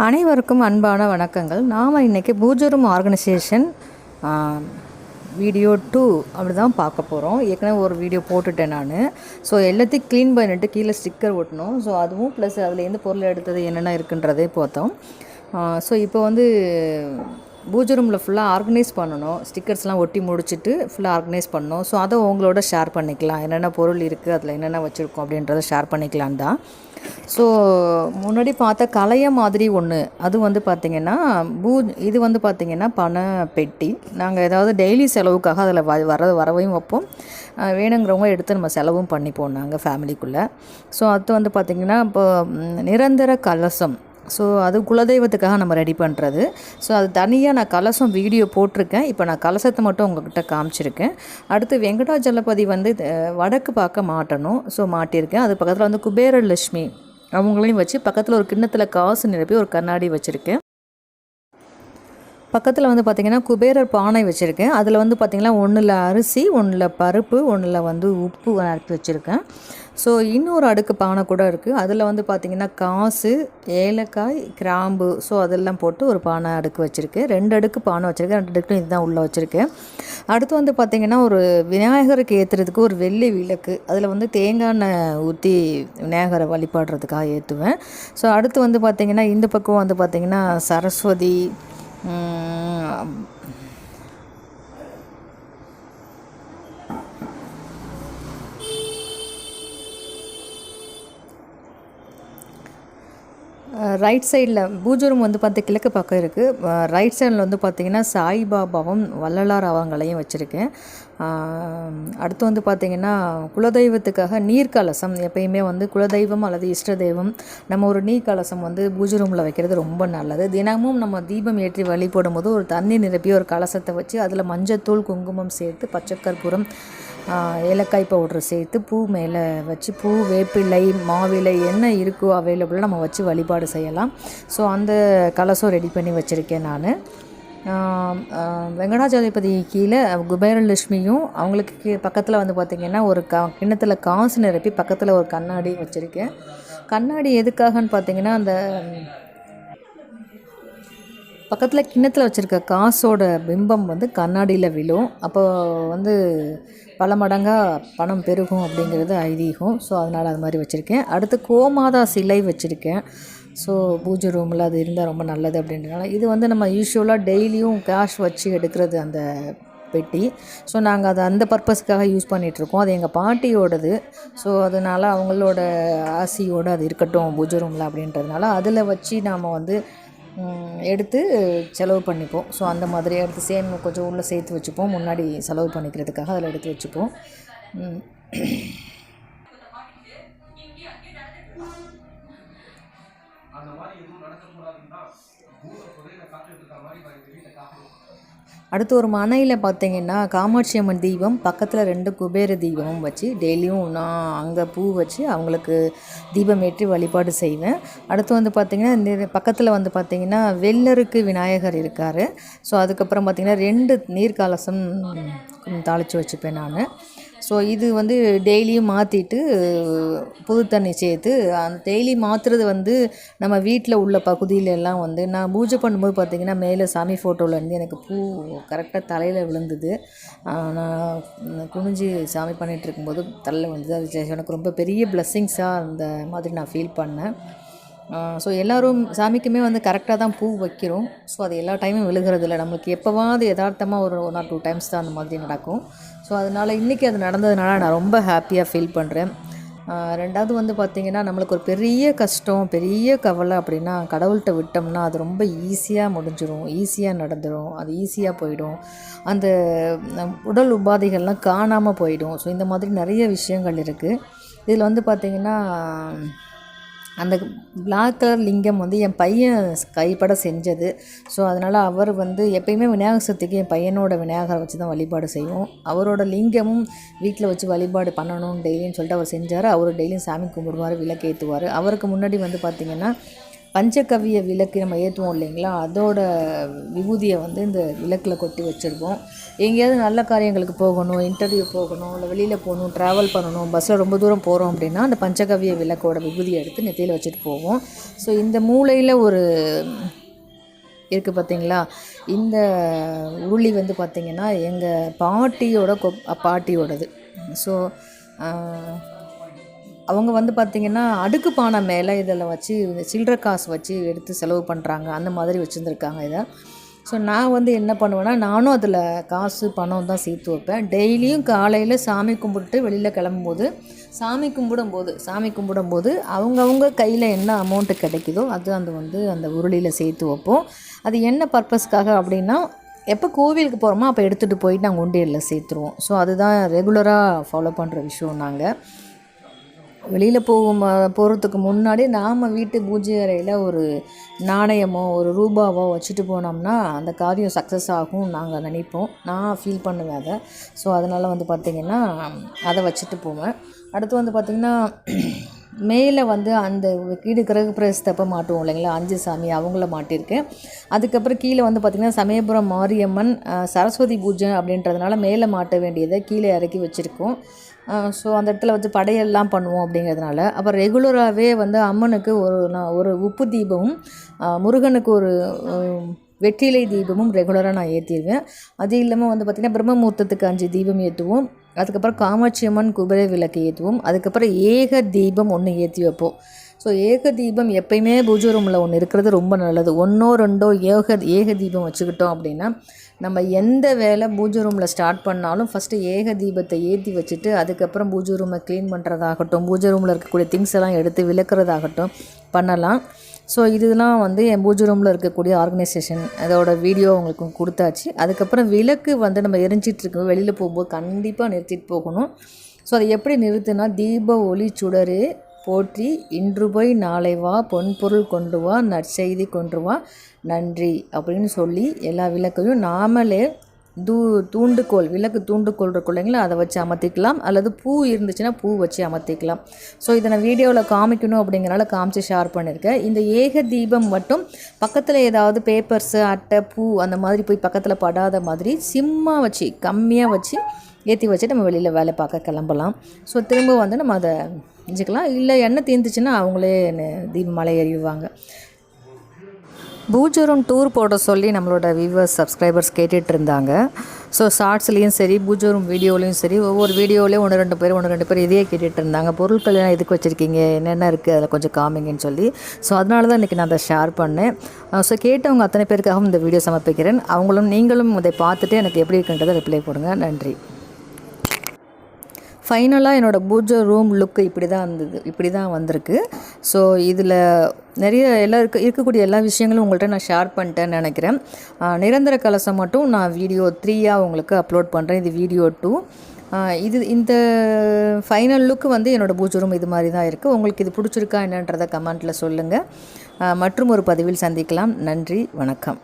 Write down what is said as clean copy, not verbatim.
அனைவருக்கும் அன்பான வணக்கங்கள். நாம் இன்றைக்கி பூஜரும் ஆர்கனைசேஷன் வீடியோ 2 அப்படி தான் பார்க்க போகிறோம். ஏற்கனவே ஒரு வீடியோ போட்டுட்டேன் நான். ஸோ எல்லாத்தையும் க்ளீன் பண்ணிட்டு கீழே ஸ்டிக்கர் ஒட்டணும். ஸோ அதுவும் ப்ளஸ் அதுலேருந்து பொருள் எடுத்தது என்னென்ன இருக்குன்றதே பார்த்தோம். ஸோ இப்போ வந்து பூஜை ரூமில் ஃபுல்லாக ஆர்கனைஸ் பண்ணணும். ஸ்டிக்கர்ஸ்லாம் ஒட்டி முடிச்சுட்டு ஃபுல்லாக ஆர்கனைஸ் பண்ணணும். ஸோ அதை உங்களோட ஷேர் பண்ணிக்கலாம். என்னென்ன பொருள் இருக்குது, அதில் என்னென்ன வச்சுருக்கோம் அப்படின்றத ஷேர் பண்ணிக்கலாம் தான். ஸோ முன்னாடி பார்த்த கலைய மாதிரி ஒன்று, அது வந்து பார்த்திங்கன்னா இது வந்து பார்த்திங்கன்னா பண பெட்டி. நாங்கள் ஏதாவது டெய்லி செலவுக்காக அதில் வரவையும் வைப்போம், வேணுங்கிறவங்க எடுத்து நம்ம செலவும் பண்ணிப்போம் நாங்கள் ஃபேமிலிக்குள்ளே. ஸோ அது வந்து பார்த்திங்கன்னா இப்போ நிரந்தர கலசம். ஸோ அது குலதெய்வத்துக்காக நம்ம ரெடி பண்ணுறது. ஸோ அது தனியாக நான் கலசம் வீடியோ போட்டிருக்கேன். இப்போ நான் கலசத்தை மட்டும் உங்கள்கிட்ட காமிச்சிருக்கேன். அடுத்து வெங்கடாஜலபதி வந்து வடக்கு பார்க்க மாட்டணும். ஸோ மாட்டியிருக்கேன். அது பக்கத்தில் வந்து குபேரலட்சுமி அவங்களையும் வச்சு பக்கத்தில் ஒரு கிண்ணத்தில் காசு நிரப்பி ஒரு கண்ணாடி வச்சுருக்கேன். பக்கத்தில் வந்து பார்த்திங்கன்னா குபேரர் பானை வச்சுருக்கேன். அதில் வந்து பார்த்திங்கன்னா ஒன்றில் அரிசி, ஒன்றில் பருப்பு, ஒன்றில் வந்து உப்பு நிரப்பி வச்சுருக்கேன். ஸோ இன்னொரு அடுக்கு பானை கூட இருக்குது. அதில் வந்து பார்த்திங்கன்னா காசு, ஏலக்காய், கிராம்பு, ஸோ அதெல்லாம் போட்டு ஒரு பானை அடுக்கு வச்சுருக்கேன். 2 அடுக்கு பானை வச்சுருக்கேன். 2 அடுக்கும் இதுதான் உள்ளே வச்சுருக்கேன். அடுத்து வந்து பார்த்திங்கன்னா ஒரு விநாயகருக்கு ஏற்றுறதுக்கு ஒரு வெள்ளி விளக்கு, அதில் வந்து தேங்காய் எண்ணெய் ஊற்றி விநாயகரை வழிபாடுறதுக்காக ஏற்றுவேன். ஸோ அடுத்து வந்து பார்த்திங்கன்னா இந்த பக்கம் வந்து பார்த்திங்கன்னா சரஸ்வதி, ரைட் சைடில் பூஜை ரூம் வந்து பார்த்து கிழக்கு பக்கம் இருக்குது. ரைட் சைடில் வந்து பார்த்திங்கன்னா சாய்பாபாவும் வள்ளலார் அவங்களையும் வச்சுருக்கேன். அடுத்து வந்து பார்த்திங்கன்னா குலதெய்வத்துக்காக நீர்க்கலசம். எப்பயுமே வந்து குலதெய்வம் அல்லது இஷ்ட தெய்வம் நம்ம ஒரு நீர்க்கலசம் வந்து பூஜை ரூமில் வைக்கிறது ரொம்ப நல்லது. தினமும் நம்ம தீபம் ஏற்றி வழிபடும் போது ஒரு தண்ணி நிரப்பி ஒரு கலசத்தை வச்சு அதில் மஞ்சத்தூள், குங்குமம் சேர்த்து, பச்சைக்கற்பூரம், ஏலக்காய் பவுட்ரு சேர்த்து பூ மேலே வச்சு, பூ, வேப்பிலை, மாவிலை என்ன இருக்கோ அவைலபிளாக நம்ம வச்சு வழிபாடு செய்யலாம். ஸோ அந்த கலசம் ரெடி பண்ணி வச்சுருக்கேன் நான். வெங்கடாஜலபதி கீழே குபேரலட்சுமியும் அவங்களுக்கு பக்கத்தில் வந்து பார்த்திங்கன்னா ஒரு கிண்ணத்தில் காசு நிரப்பி பக்கத்தில் ஒரு கண்ணாடி வச்சுருக்கேன். கண்ணாடி எதுக்காகன்னு பார்த்திங்கன்னா அந்த பக்கத்தில் கிண்ணத்தில் வச்சுருக்க காசோட பிம்பம் வந்து கண்ணாடியில் விழும். அப்போ வந்து பல மடங்காக பணம் பெருகும் அப்படிங்கிறது ஐதீகம். ஸோ அதனால் அது மாதிரி வச்சுருக்கேன். அடுத்து கோமாதா சிலை வச்சுருக்கேன். ஸோ பூஜை ரூமில் அது இருந்தால் ரொம்ப நல்லது அப்படின்றனால இது வந்து நம்ம யூஸ்வலாக டெய்லியும் கேஷ் வச்சு எடுக்கிறது அந்த பெட்டி. ஸோ நாங்கள் அதை அந்த பர்பஸ்க்காக யூஸ் பண்ணிகிட்ருக்கோம். அது எங்கள் பாட்டியோடது. ஸோ அதனால் அவங்களோட ஆசையோடு அது இருக்கட்டும் பூஜை ரூமில் அப்படின்றதுனால அதில் வச்சு நாம் வந்து எடுத்து செலவு பண்ணிப்போம். ஸோ அந்த மாதிரி எடுத்து கொஞ்சம் உள்ளே சேர்த்து வச்சுப்போம். முன்னாடி செலவு பண்ணிக்கிறதுக்காக அதில் எடுத்து வச்சுப்போம். அடுத்து ஒரு மனையில் பார்த்திங்கன்னா காமாட்சி அம்மன் தீபம், பக்கத்தில் 2 குபேர தீபமும் வச்சு டெய்லியும் நான் அங்கே பூ வச்சு அவங்களுக்கு தீபம் ஏற்றி வழிபாடு செய்வேன். அடுத்து வந்து பார்த்திங்கன்னா பக்கத்தில் வந்து பார்த்திங்கன்னா வெள்ளருக்கு விநாயகர் இருக்கார். ஸோ அதுக்கப்புறம் பார்த்திங்கன்னா 2 நீர்க்கலசம் தாளித்து வச்சுப்பேன் நான். ஸோ இது வந்து டெய்லியும் மாற்றிட்டு புது தண்ணி சேர்த்து அந்த டெய்லி மாற்றுறது வந்து நம்ம வீட்டில் உள்ள பகுதியிலெல்லாம் வந்து நான் பூஜை பண்ணும்போது பார்த்திங்கன்னா மேலே சாமி ஃபோட்டோவிலேருந்து எனக்கு பூ கரெக்டாக தலையில் விழுந்தது. நான் குனிஞ்சு சாமி பண்ணிகிட்டு இருக்கும்போது தலையில் வந்தது. அது எனக்கு ரொம்ப பெரிய பிளெஸ்ஸிங்ஸாக அந்த மாதிரி நான் ஃபீல் பண்ணேன். ஸோ எல்லோரும் சாமிக்குமே வந்து கரெக்டாக தான் பூ வைக்கிறோம். ஸோ அது எல்லா டைமும் விழுகிறதில்ல. நம்மளுக்கு எப்போவாது யதார்த்தமாக ஒரு 1 or 2 times தான் அந்த மாதிரி நடக்கும். ஸோ அதனால் இன்றைக்கி அது நடந்ததுனால நான் ரொம்ப ஹாப்பியாக ஃபீல் பண்ணுறேன். 2வது வந்து பார்த்திங்கன்னா நம்மளுக்கு ஒரு பெரிய கஷ்டம், பெரிய கவலை அப்படின்னா கடவுள்கிட்ட விட்டோம்னா அது ரொம்ப ஈஸியாக முடிஞ்சிடும், ஈஸியாக நடந்துடும், அது ஈஸியாக போயிடும். அந்த உடல் உபாதைகள்லாம் காணாமல் போயிடும். ஸோ இந்த மாதிரி நிறைய விஷயங்கள் இருக்குது. இதில் வந்து பார்த்திங்கன்னா அந்த பிளாக் கலர் லிங்கம் வந்து என் பையன் கைப்பட செஞ்சது. ஸோ அதனால் அவர் வந்து எப்பயுமே விநாயகர் சதுர்த்திக்கு என் பையனோட விநாயகரை வச்சு தான் வழிபாடு செய்வோம். அவரோட லிங்கமும் வீட்டில் வச்சு வழிபாடு பண்ணணும் டெய்லின்னு சொல்லிட்டு அவர் செஞ்சார். அவர் டெய்லியும் சாமி கும்பிடுவார், விளக்கேற்றுவார். அவருக்கு முன்னாடி வந்து பார்த்திங்கன்னா பஞ்சகவ்ய விளக்கு நம்ம ஏற்றுவோம் இல்லைங்களா, அதோட விபூதியை வந்து இந்த விளக்கில் கொட்டி வச்சுருப்போம். எங்கேயாவது நல்ல காரியங்களுக்கு போகணும், இன்டர்வியூ போகணும், இல்லை வெளியில் போகணும், ட்ராவல் பண்ணணும், பஸ்ஸில் ரொம்ப தூரம் போகிறோம் அப்படின்னா அந்த பஞ்சகவ்ய விளக்கோட விபூதியை எடுத்து நெத்தியில் வச்சுட்டு போவோம். ஸோ இந்த மூலையில் ஒரு இருக்குது பார்த்தீங்களா, இந்த உருளி வந்து பார்த்திங்கன்னா எங்கள் பாட்டியோட பாட்டியோடது. ஸோ அவங்க வந்து பார்த்திங்கன்னா அடுக்கு பானை மேலே இதில் வச்சு சில்லற காசு வச்சு எடுத்து செலவு பண்ணுறாங்க, அந்த மாதிரி வச்சுருந்துருக்காங்க இதை. ஸோ நான் வந்து என்ன பண்ணுவேன்னா, நானும் அதில் காசு பணம் தான் சேர்த்து வைப்பேன். டெய்லியும் காலையில் சாமி கும்பிட்டு வெளியில் கிளம்பும்போது சாமி கும்பிடும்போது அவங்கவுங்க கையில் என்ன அமௌண்ட்டு கிடைக்குதோ அது அந்த உருளியில் சேர்த்து வைப்போம். அது என்ன பர்பஸ்க்காக அப்படின்னா, எப்போ கோவிலுக்கு போகிறோமோ அப்போ எடுத்துகிட்டு போயிட்டு நாங்கள் உண்டியலில் சேர்த்துருவோம். ஸோ அதுதான் ரெகுலராக ஃபாலோ பண்ணுற விஷயம். நாங்கள் வெளியில் போகிறதுக்கு முன்னாடி நாம் வீட்டு பூஜை அறையில் ஒரு நாணயமோ ஒரு ரூபாவோ வச்சுட்டு போனோம்னா அந்த காரியம் சக்ஸஸ் ஆகும் நாங்கள் நினைப்போம். நான் ஃபீல் பண்ணுவேன் அதை. ஸோ அதனால் வந்து பார்த்திங்கன்னா அதை வச்சுட்டு போவேன். அடுத்து வந்து பார்த்திங்கன்னா மேலே வந்து அந்த கீழே கிரக பிரவேசத்தப்போ மாட்டுவோம் இல்லைங்களா, 5 சாமி அவங்கள மாட்டியிருக்கேன். அதுக்கப்புறம் கீழே வந்து பார்த்திங்கன்னா சமயபுரம் மாரியம்மன் சரஸ்வதி பூஜை அப்படின்றதுனால மேலே மாட்ட வேண்டியதை கீழே இறக்கி வச்சுருக்கோம். ஸோ அந்த இடத்துல வந்து படையெல்லாம் பண்ணுவோம் அப்படிங்கிறதுனால. அப்புறம் ரெகுலராகவே வந்து அம்மனுக்கு ஒரு உப்பு தீபமும் முருகனுக்கு ஒரு வெற்றிலை தீபமும் ரெகுலராக நான் ஏற்றிடுவேன். அது இல்லாமல் வந்து பார்த்திங்கன்னா பிரம்மமுகூர்த்தத்துக்கு 5 தீபம் ஏற்றுவோம். அதுக்கப்புறம் காமாட்சி அம்மன் குபேர விளக்கு ஏற்றுவோம். அதுக்கப்புறம் ஏக தீபம் 1 ஏற்றி வைப்போம். ஸோ ஏக தீபம் எப்பயுமே பூஜை ரூமில் ஒன்று இருக்கிறது ரொம்ப நல்லது. 1ஓ 2ஓ ஏக தீபம் வச்சுக்கிட்டோம் அப்படின்னா நம்ம எந்த வேலை பூஜை ரூமில் ஸ்டார்ட் பண்ணாலும் ஃபஸ்ட்டு ஏக தீபத்தை ஏற்றி வச்சுட்டு அதுக்கப்புறம் பூஜை ரூமை க்ளீன் பண்ணுறதாகட்டும், பூஜை ரூமில் இருக்கக்கூடிய திங்ஸ் எல்லாம் எடுத்து விளக்குறதாகட்டும் பண்ணலாம். ஸோ இதெல்லாம் வந்து என் பூஜை ரூமில் இருக்கக்கூடிய ஆர்கனைசேஷன் அதோட வீடியோ உங்களுக்கு கொடுத்தாச்சு. அதுக்கப்புறம் விளக்கு வந்து நம்ம எரிஞ்சிட்ருக்கோம் வெளியில் போகும்போது கண்டிப்பாக நிறுத்திட்டு போகணும். ஸோ அதை எப்படி நிறுத்துனா, தீப ஒளி சுடரே போற்றி இன்று போய் நாளை வா பொன்பொருள் கொண்டு வா நற்செய்தி கொண்டு வா நன்றி அப்படின்னு சொல்லி எல்லா விளக்கையும் நாமளே விளக்கு தூண்டுகோல் இருக்கும் இல்லைங்களா, அதை வச்சு அமர்த்திக்கலாம். அல்லது பூ இருந்துச்சுன்னா பூ வச்சு அமர்த்திக்கலாம். ஸோ இதை நான் வீடியோவில் காமிக்கணும் அப்படிங்கிறனால காமிச்சு ஷேர் பண்ணியிருக்கேன். இந்த ஏக தீபம் மட்டும் பக்கத்தில் ஏதாவது பேப்பர்ஸு அட்டை பூ அந்த மாதிரி போய் பக்கத்தில் படாத மாதிரி சிம்மாக வச்சு கம்மியாக வச்சு ஏற்றி வச்சுட்டு நம்ம வெளியில் வேலை பார்க்க கிளம்பலாம். ஸோ திரும்ப வந்து நம்ம அதை செஞ்சுக்கலாம். இல்லை எண்ணெய் தீர்ந்துச்சுன்னா அவங்களே தீபமலை எறிவாங்க. பூஜை ரூம் டூர் போட சொல்லி நம்மளோட வியூவர்ஸ் சப்ஸ்கிரைபர்ஸ் கேட்டுட்டு இருந்தாங்க. ஸோ ஷார்ட்ஸ்லேயும் சரி பூஜை ரூம் வீடியோலையும் சரி ஒவ்வொரு வீடியோலேயும் 1-2 பேர் இதையே கேட்டுட்டு இருந்தாங்க. பொருட்கள் எல்லாம் எதுக்கு வச்சுருக்கீங்க, என்னென்ன இருக்குது அதில் கொஞ்சம் காமிங்கன்னு சொல்லி. ஸோ அதனால தான் இன்றைக்கி நான் அதை ஷேர் பண்ணேன். ஸோ கேட்டவங்க அத்தனை பேருக்காகவும் இந்த வீடியோ சமர்ப்பிக்கிறேன். நீங்களும் இதை பார்த்துட்டு எனக்கு எப்படி இருக்குன்றதை ரிப்ளை போடுங்க. நன்றி. ஃபைனலாக என்னோடய பூஜை ரூம் லுக்கு இப்படி தான் வந்திருக்கு. ஸோ இதில் நிறைய இருக்கக்கூடிய எல்லா விஷயங்களும் உங்கள்கிட்ட நான் ஷேர் பண்ணிட்டேன்னு நினைக்கிறேன். நிரந்தர கலசம் மட்டும் நான் வீடியோ 3 உங்களுக்கு அப்லோட் பண்ணுறேன். இது வீடியோ 2. இந்த ஃபைனல் லுக்கு வந்து என்னோடய பூஜை ரூம் இது மாதிரி தான் இருக்குது. உங்களுக்கு இது பிடிச்சிருக்கா என்னன்றதை கமெண்ட்டில் சொல்லுங்கள். மற்றும் ஒரு பதிவில் சந்திக்கலாம். நன்றி, வணக்கம்.